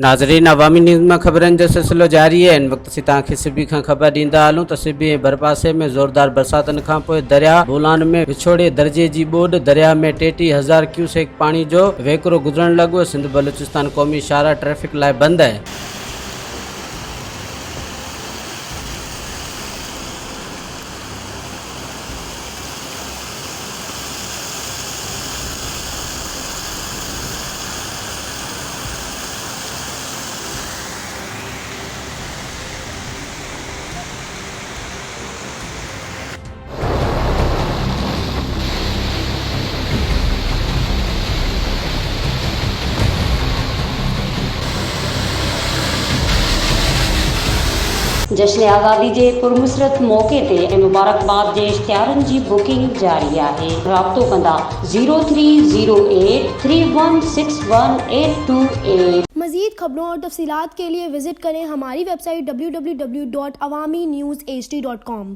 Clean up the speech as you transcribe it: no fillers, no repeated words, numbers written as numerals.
नाज़रीन, अवामी न्यूज़ में ख़बरनि जो सिलसिलो जारी है। इन वक्त तव्हांखे सिबी खां ख़बर ॾींदा हलूं त सिबी ऐं भरपासे में ज़ोरदार बरसातनि खां पोइ दरिया बोलान में विछोड़े दर्जे जी ॿोॾ। दरिया में 33,000 क्यूसेक पाणी जो वहिकिरो गुज़रण लॻो। सिंध बलूचिस्तान क़ौमी शाहरा ट्रैफ़िक लाइ बंदि आहे। जश्न आज़ादी के पुरमुसरत मौके ते ऐं मुबारकबाद जे इश्तिहारनि जी बुकिंग जारी आहे। राब्तो कंदा 0308316188। मज़ीद खबरों और तफसीलात के लिए विजिट करें हमारी वेबसाइट www.awamiNewsHD.com।